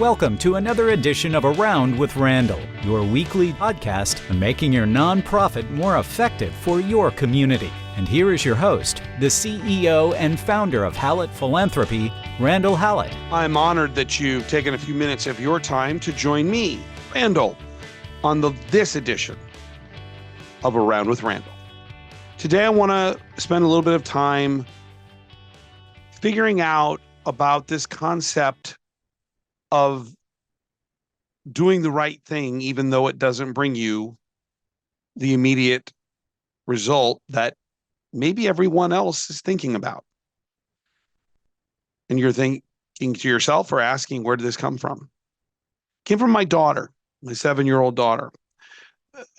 Welcome to another edition of Around with Randall, your weekly podcast on making your nonprofit more effective for your community. And here is your host, the CEO and founder of Hallett Philanthropy, Randall Hallett. I'm honored that you've taken a few minutes of your time to join me, Randall, on this edition of Around with Randall. Today, I want to spend a little bit of time figuring out about this concept of doing the right thing, even though it doesn't bring you the immediate result that maybe everyone else is thinking about. And you're thinking to yourself or asking, where did this come from? It came from my daughter, my 7-year-old daughter.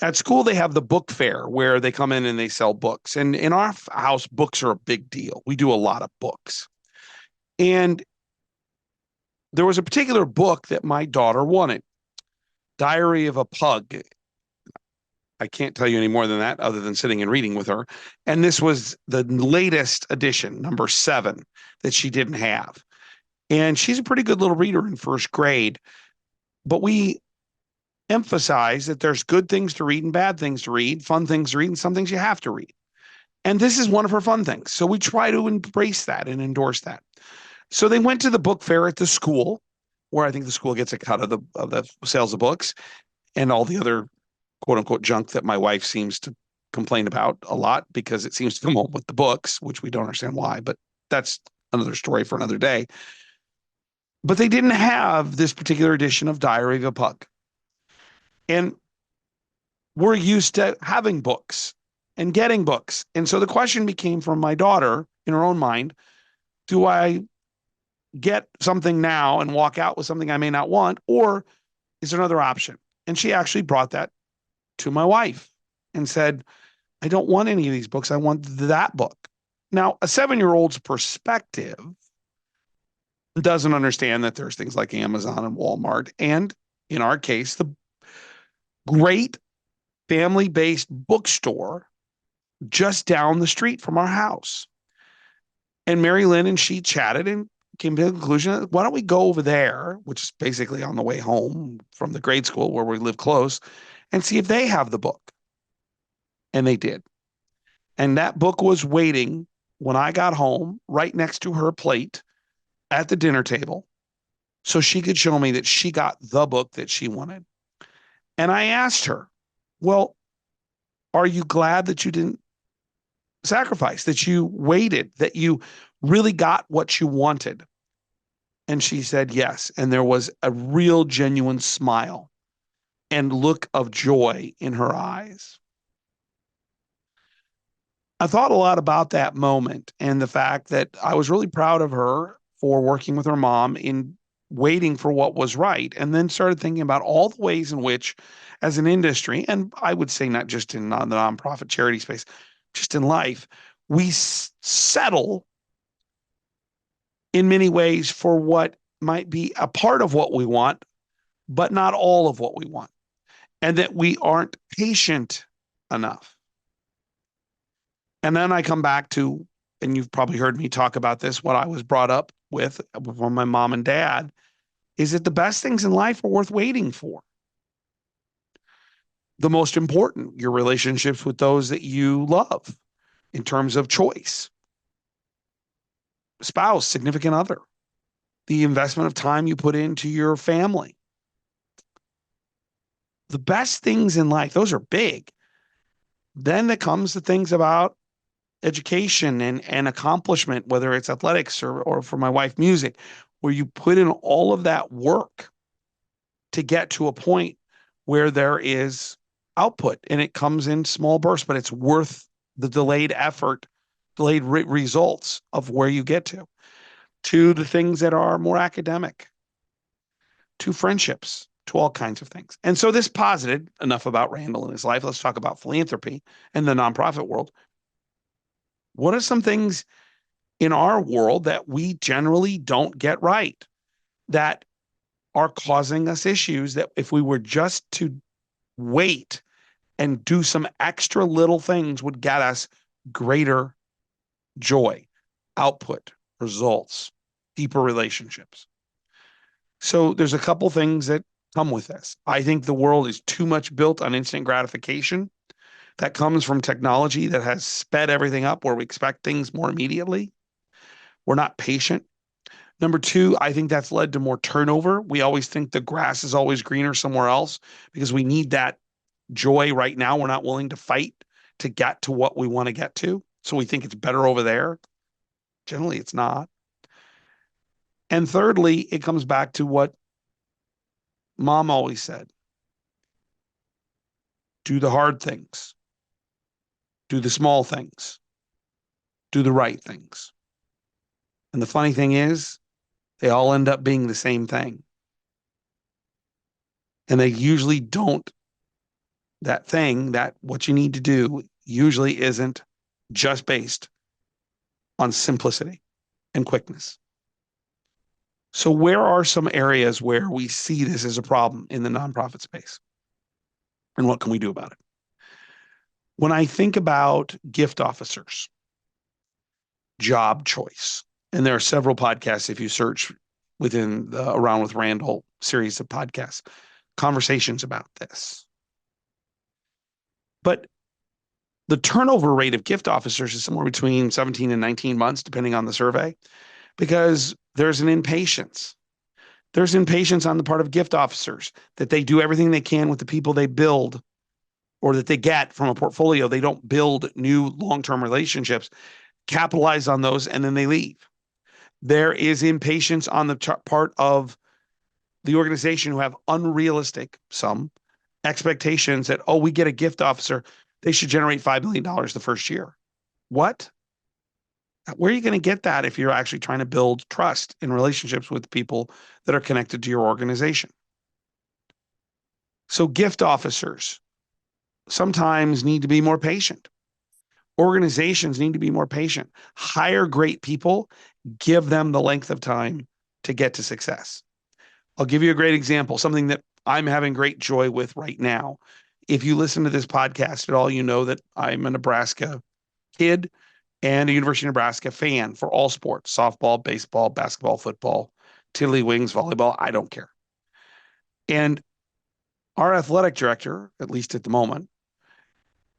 At school, they have the book fair where they come in and they sell books. And in our house, books are a big deal. We do a lot of books. And there was a particular book that my daughter wanted, Diary of a Pug. I can't tell you any more than that other than sitting and reading with her. And this was the latest edition, number 7, that she didn't have. And she's a pretty good little reader in first grade. But we emphasize that there's good things to read and bad things to read, fun things to read, and some things you have to read. And this is one of her fun things. So we try to embrace that and endorse that. So they went to the book fair at the school, where I think the school gets a cut of the sales of books and all the other quote unquote junk that my wife seems to complain about a lot because it seems to come home with the books, which we don't understand why, but that's another story for another day. But they didn't have this particular edition of Diary of a Pug. And we're used to having books and getting books. And so the question became from my daughter in her own mind, do I get something now and walk out with something I may not want, or is there another option? And she actually brought that to my wife and said, I don't want any of these books. I want that book. Now, a 7-year-old's perspective doesn't understand that there's things like Amazon and Walmart, and in our case, the great family-based bookstore just down the street from our house. And Mary Lynn and she chatted and came to the conclusion, why don't we go over there, which is basically on the way home from the grade school where we live close, and see if they have the book. And they did. And that book was waiting when I got home right next to her plate at the dinner table so she could show me that she got the book that she wanted. And I asked her, well, are you glad that you didn't sacrifice, that you waited, that you really got what you wanted? And she said yes. And there was a real genuine smile and look of joy in her eyes. I thought a lot about that moment and the fact that I was really proud of her for working with her mom in waiting for what was right, and then started thinking about all the ways in which, as an industry, and I would say not just in the nonprofit charity space, just in life, we settle in many ways for what might be a part of what we want, but not all of what we want, and that we aren't patient enough. And then I come back to, and you've probably heard me talk about this, what I was brought up with from my mom and dad, is that the best things in life are worth waiting for. The most important, your relationships with those that you love in terms of choice, spouse, significant other, the investment of time you put into your family. The best things in life, those are big. Then there comes the things about education and accomplishment, whether it's athletics or for my wife, music, where you put in all of that work to get to a point where there is output, and it comes in small bursts, but it's worth the delayed effort, delayed results of where you get to the things that are more academic, to friendships, to all kinds of things. And so this posited enough about Randall and his life. Let's talk about philanthropy and the nonprofit world. What are some things in our world that we generally don't get right, that are causing us issues, that if we were just to wait and do some extra little things would get us greater joy, output, results, deeper relationships? So there's a couple things that come with this. I think the world is too much built on instant gratification that comes from technology that has sped everything up where we expect things more immediately. We're not patient. Number two, I think that's led to more turnover. We always think the grass is always greener somewhere else because we need that joy right now. We're not willing to fight to get to what we want to get to. So we think it's better over there. Generally, it's not. And thirdly, it comes back to what mom always said: do the hard things, do the small things, do the right things. And the funny thing is, they all end up being the same thing. And they usually don't, that thing, that what you need to do usually isn't just based on simplicity and quickness. So, where are some areas where we see this as a problem in the nonprofit space? And what can we do about it? When I think about gift officers, job choice, and there are several podcasts, if you search within the Around with Randall series of podcasts, conversations about this. But the turnover rate of gift officers is somewhere between 17 and 19 months, depending on the survey, because there's an impatience. There's impatience on the part of gift officers that they do everything they can with the people they build or that they get from a portfolio. They don't build new long-term relationships, capitalize on those, and then they leave. There is impatience on the part of the organization who have unrealistic, some expectations that, oh, we get a gift officer, they should generate $5 million the first year. What? Where are you going to get that if you're actually trying to build trust in relationships with people that are connected to your organization? So gift officers sometimes need to be more patient. Organizations need to be more patient. Hire great people, give them the length of time to get to success. I'll give you a great example, something that I'm having great joy with right now. If you listen to this podcast at all, you know that I'm a Nebraska kid and a University of Nebraska fan for all sports: softball, baseball, basketball, football, tiddlywinks, volleyball. I don't care. And our athletic director, at least at the moment,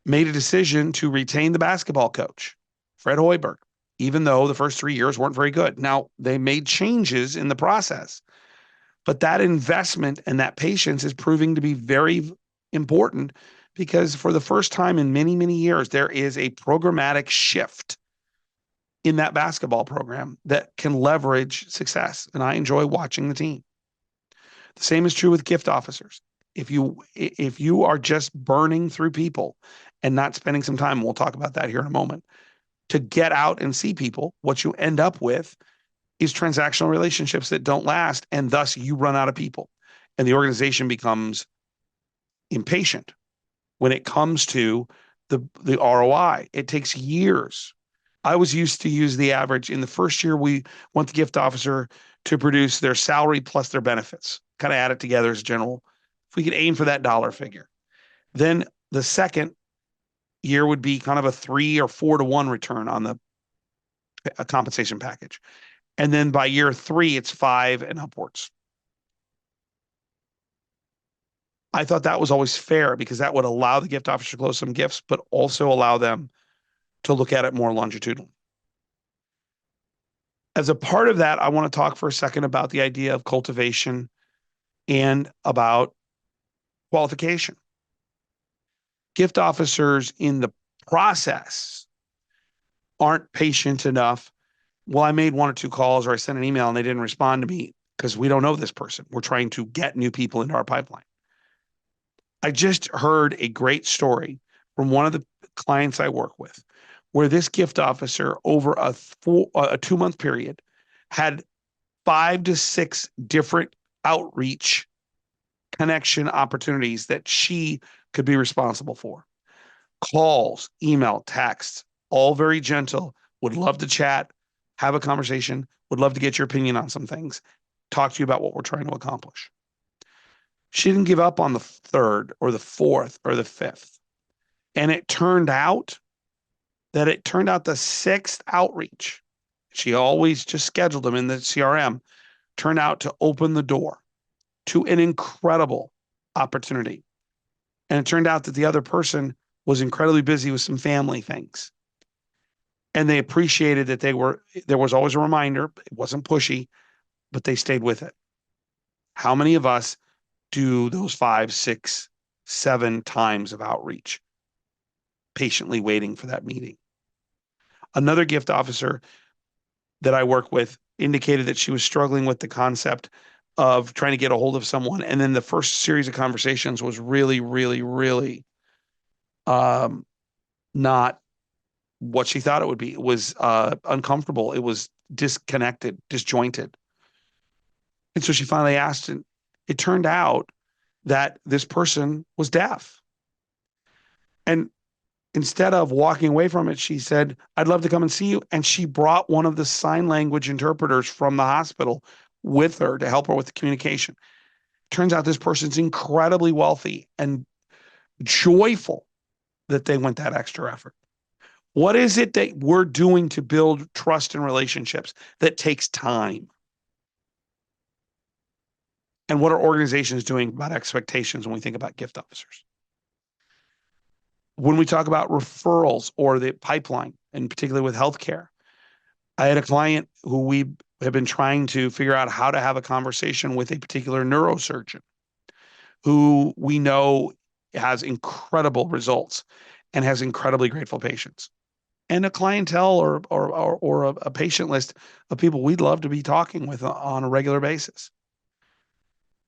made a decision to retain the basketball coach, Fred Hoiberg, even though the first 3 years weren't very good. Now, they made changes in the process, but that investment and that patience is proving to be very important because for the first time in many, many years, there is a programmatic shift in that basketball program that can leverage success. And I enjoy watching the team. The same is true with gift officers. If you are just burning through people and not spending some time, and we'll talk about that here in a moment, to get out and see people, what you end up with is transactional relationships that don't last, and thus you run out of people. And the organization becomes impatient when it comes to the ROI. It takes years. I was used to use the average. In the first year, we want the gift officer to produce their salary plus their benefits, kind of add it together as general. If we could aim for that dollar figure. Then the second year would be kind of a 3 or 4 to 1 return on the compensation package. And then by year 3, it's 5 and upwards. I thought that was always fair because that would allow the gift officer to close some gifts, but also allow them to look at it more longitudinally. As a part of that, I want to talk for a second about the idea of cultivation and about qualification. Gift officers in the process aren't patient enough. Well, I made 1 or 2 calls or I sent an email and they didn't respond to me because we don't know this person. We're trying to get new people into our pipeline. I just heard a great story from one of the clients I work with where this gift officer over a 2-month period had 5 to 6 different outreach connection opportunities that she could be responsible for. Calls, email, texts, all very gentle. Would love to chat, have a conversation, would love to get your opinion on some things, talk to you about what we're trying to accomplish. She didn't give up on the 3rd or the 4th or the 5th. And it turned out the 6th outreach, she always just scheduled them in the CRM, turned out to open the door to an incredible opportunity. And it turned out that the other person was incredibly busy with some family things. And they appreciated that there was always a reminder. It wasn't pushy, but they stayed with it. How many of us do those 5, 6, 7 times of outreach, patiently waiting for that meeting? Another gift officer that I work with indicated that she was struggling with the concept of trying to get a hold of someone. And then the first series of conversations was really, really, really not what she thought it would be. It was uncomfortable. It was disconnected, disjointed. And so she finally asked, and it turned out that this person was deaf. And instead of walking away from it, she said, I'd love to come and see you. And she brought one of the sign language interpreters from the hospital with her to help her with the communication. Turns out this person's incredibly wealthy and joyful that they went that extra effort. What is it that we're doing to build trust and relationships that takes time? And what are organizations doing about expectations when we think about gift officers? When we talk about referrals or the pipeline, and particularly with healthcare, I had a client who we have been trying to figure out how to have a conversation with a particular neurosurgeon who we know has incredible results and has incredibly grateful patients, and a clientele or a patient list of people we'd love to be talking with on a regular basis.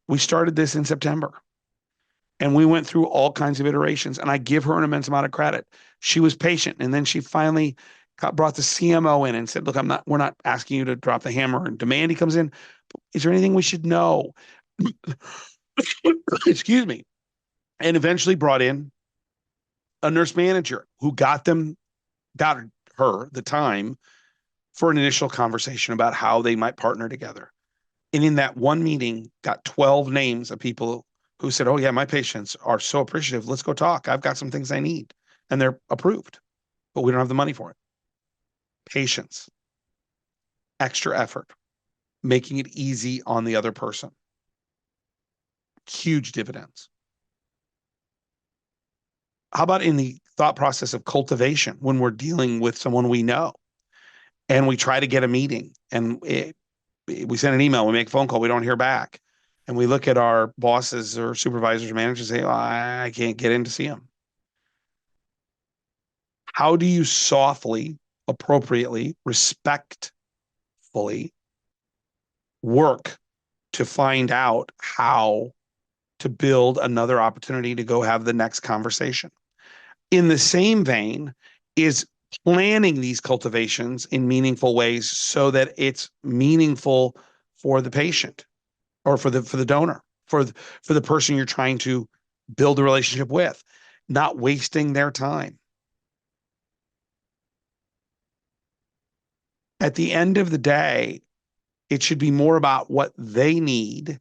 We started this in September, and we went through all kinds of iterations, and I give her an immense amount of credit. She was patient, and then she finally brought the CMO in and said, look, we're not asking you to drop the hammer and demand he comes in. Is there anything we should know? Excuse me. And eventually brought in a nurse manager who got her the time for an initial conversation about how they might partner together. And in that one meeting, got 12 names of people who said, oh yeah, my patients are so appreciative. Let's go talk. I've got some things I need. And they're approved, but we don't have the money for it. Patience, extra effort, making it easy on the other person. Huge dividends. How about in the thought process of cultivation when we're dealing with someone we know and we try to get a meeting and we send an email, we make a phone call, we don't hear back. And we look at our bosses or supervisors or managers and say, oh, I can't get in to see them. How do you softly, appropriately, respectfully work to find out how to build another opportunity to go have the next conversation? In the same vein is planning these cultivations in meaningful ways so that it's meaningful for the patient or for the donor, for the person you're trying to build a relationship with, not wasting their time. At the end of the day, it should be more about what they need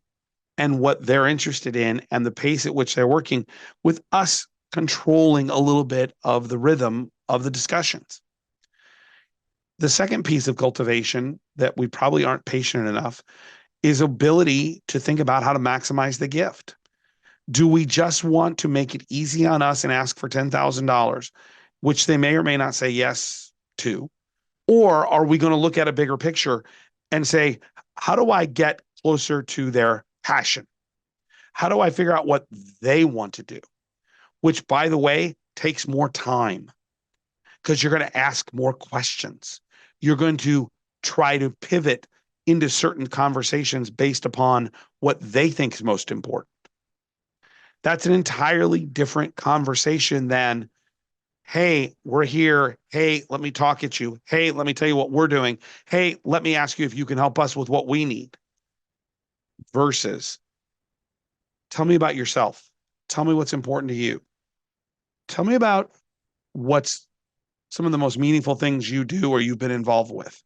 and what they're interested in and the pace at which they're working, with us controlling a little bit of the rhythm of the discussions. The second piece of cultivation that we probably aren't patient enough is ability to think about how to maximize the gift. Do we just want to make it easy on us and ask for $10,000, which they may or may not say yes to? Or are we going to look at a bigger picture and say, how do I get closer to their passion? How do I figure out what they want to do? Which, by the way, takes more time because you're going to ask more questions. You're going to try to pivot into certain conversations based upon what they think is most important. That's an entirely different conversation than, hey, we're here. Hey, let me talk at you. Hey, let me tell you what we're doing. Hey, let me ask you if you can help us with what we need. Versus, tell me about yourself. Tell me what's important to you. Tell me about what's some of the most meaningful things you do or you've been involved with.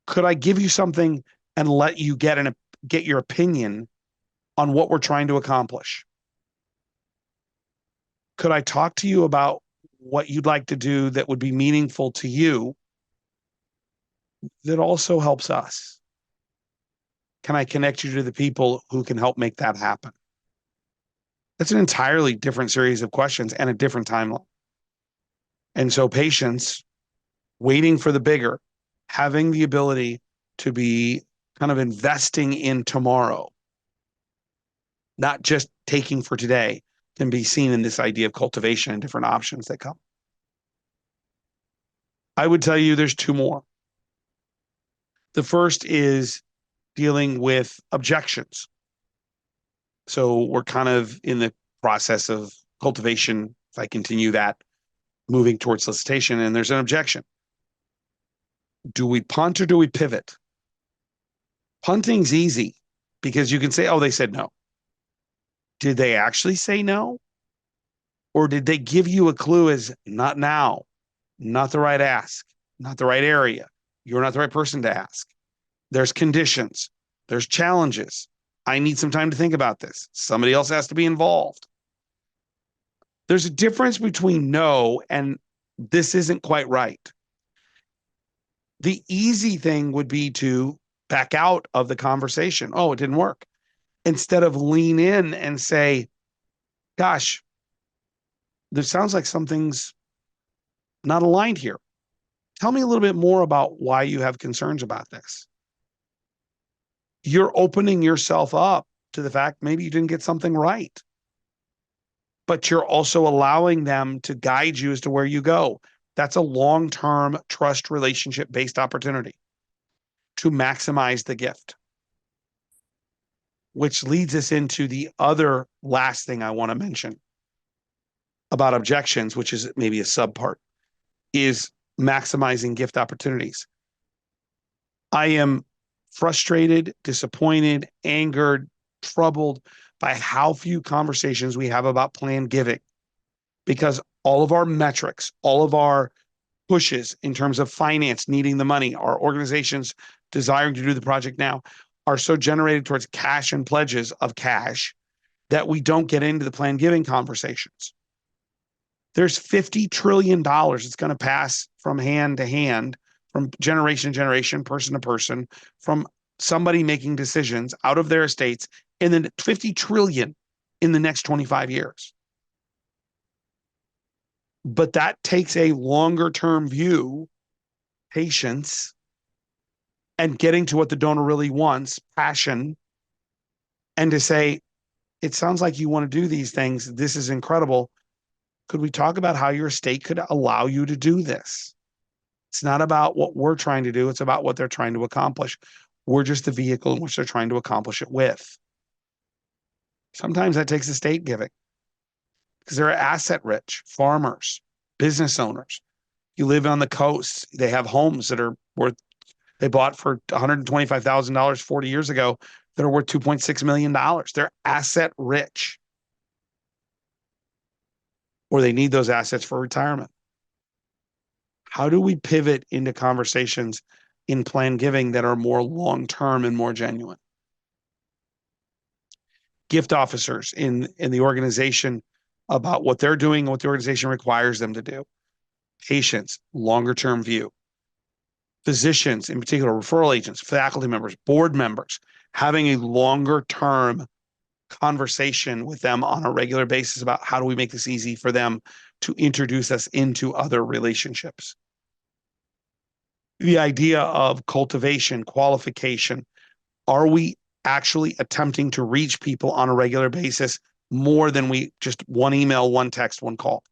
Could I give you something and let you get your opinion on what we're trying to accomplish? Could I talk to you about what you'd like to do that would be meaningful to you that also helps us? Can I connect you to the people who can help make that happen? That's an entirely different series of questions and a different timeline. And so patience, waiting for the bigger, having the ability to be kind of investing in tomorrow, not just taking for today, can be seen in this idea of cultivation and different options that come. I would tell you there's two more. The first is dealing with objections. So we're kind of in the process of cultivation. If I continue that, moving towards solicitation, and there's an objection. Do we punt or do we pivot? Punting's easy because you can say, oh, they said no. Did they actually say no? Or did they give you a clue as not now, not the right ask, not the right area? You're not the right person to ask. There's conditions, there's challenges. I need some time to think about this. Somebody else has to be involved. There's a difference between no and this isn't quite right. The easy thing would be to back out of the conversation. Oh, it didn't work. Instead of lean in and say, gosh, there sounds like something's not aligned here. Tell me a little bit more about why you have concerns about this. You're opening yourself up to the fact maybe you didn't get something right, but you're also allowing them to guide you as to where you go. That's a long-term trust relationship-based opportunity to maximize the gift, which leads us into the other last thing I want to mention about objections, which is maybe a subpart, is maximizing gift opportunities. I am frustrated, disappointed, angered, troubled by how few conversations we have about planned giving, because all of our metrics, all of our pushes in terms of finance, needing the money, our organizations desiring to do the project now, are so generated towards cash and pledges of cash that we don't get into the planned giving conversations. There's $50 trillion that's going to pass from hand to hand, from generation to generation, person to person, from somebody making decisions out of their estates, and then 50 trillion in the next 25 years. But that takes a longer term view, patience, and getting to what the donor really wants, passion, and to say, it sounds like you want to do these things. This is incredible. Could we talk about how your estate could allow you to do this? It's not about what we're trying to do. It's about what they're trying to accomplish. We're just the vehicle in which they're trying to accomplish it with. Sometimes that takes estate giving because they're asset rich, farmers, business owners. You live on the coast. They have homes that are worth, they bought for $125,000 40 years ago that are worth $2.6 million. They're asset rich. Or they need those assets for retirement. How do we pivot into conversations in planned giving that are more long-term and more genuine? Gift officers in the organization about what they're doing and what the organization requires them to do. Patients, longer-term view. Physicians, in particular, referral agents, faculty members, board members, having a longer-term conversation with them on a regular basis about how do we make this easy for them to introduce us into other relationships. The idea of cultivation, qualification, are we actually attempting to reach people on a regular basis more than we just one email, one text, one call?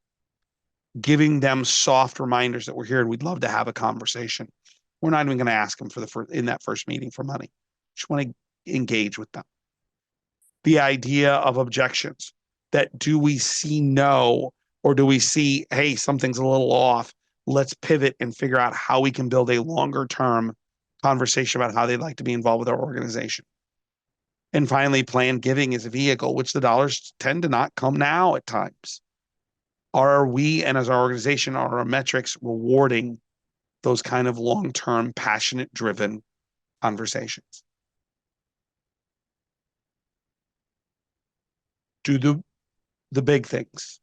Giving them soft reminders that we're here and we'd love to have a conversation. We're not even going to ask them in that first meeting for money. Just want to engage with them. The idea of objections, that do we see no, or do we see, hey, something's a little off? Let's pivot and figure out how we can build a longer term conversation about how they'd like to be involved with our organization. And finally, planned giving is a vehicle, which the dollars tend to not come now at times. Are we, and as our organization, are our metrics rewarding those kind of long-term, passionate, driven conversations? Do the big things.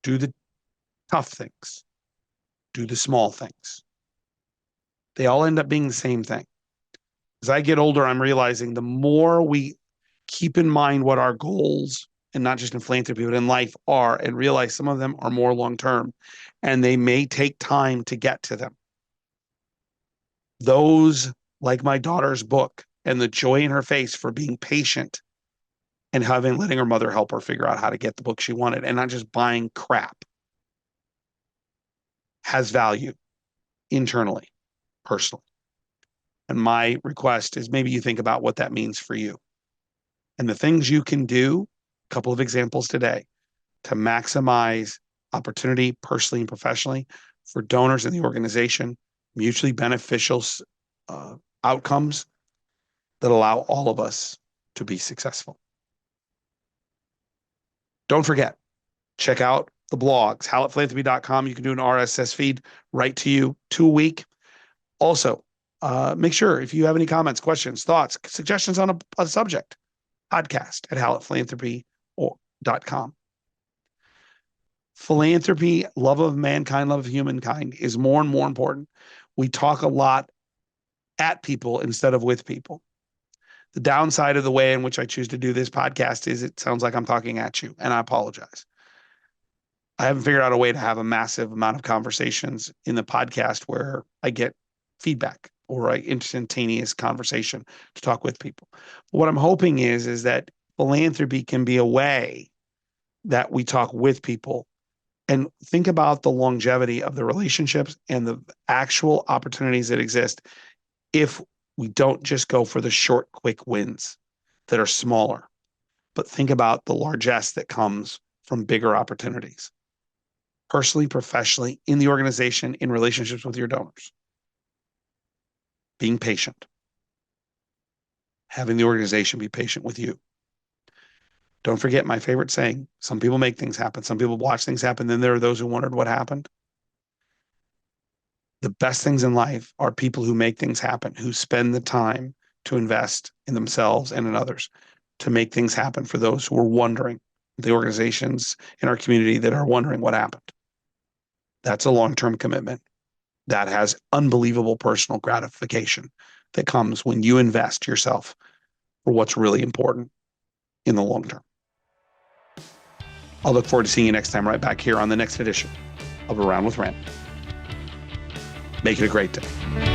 Do the tough things. Do the small things. They all end up being the same thing. As I get older, I'm realizing the more we keep in mind what our goals, and not just in philanthropy, but in life are, and realize some of them are more long-term and they may take time to get to them. Those, like my daughter's book and the joy in her face for being patient and letting her mother help her figure out how to get the book she wanted and not just buying crap, has value internally, personally. And my request is maybe you think about what that means for you and the things you can do. A couple of examples today to maximize opportunity personally and professionally for donors in the organization, mutually beneficial outcomes that allow all of us to be successful. Don't forget, check out the blogs, hallettphilanthropy.com. You can do an RSS feed right to you 2 a week. Also, make sure if you have any comments, questions, thoughts, suggestions on a subject, podcast at hallettphilanthropy.com. Philanthropy, love of mankind, love of humankind is more and more important. We talk a lot at people instead of with people. The downside of the way in which I choose to do this podcast is it sounds like I'm talking at you, and I apologize. I haven't figured out a way to have a massive amount of conversations in the podcast where I get feedback or an instantaneous conversation to talk with people. But what I'm hoping is that philanthropy can be a way that we talk with people and think about the longevity of the relationships and the actual opportunities that exist if we don't just go for the short, quick wins that are smaller, but think about the largesse that comes from bigger opportunities, personally, professionally, in the organization, in relationships with your donors. Being patient. Having the organization be patient with you. Don't forget my favorite saying, some people make things happen, some people watch things happen, then there are those who wondered what happened. The best things in life are people who make things happen, who spend the time to invest in themselves and in others to make things happen for those who are wondering, the organizations in our community that are wondering what happened. That's a long-term commitment that has unbelievable personal gratification that comes when you invest yourself for what's really important in the long term. I'll look forward to seeing you next time right back here on the next edition of Around with Rand. Make it a great day.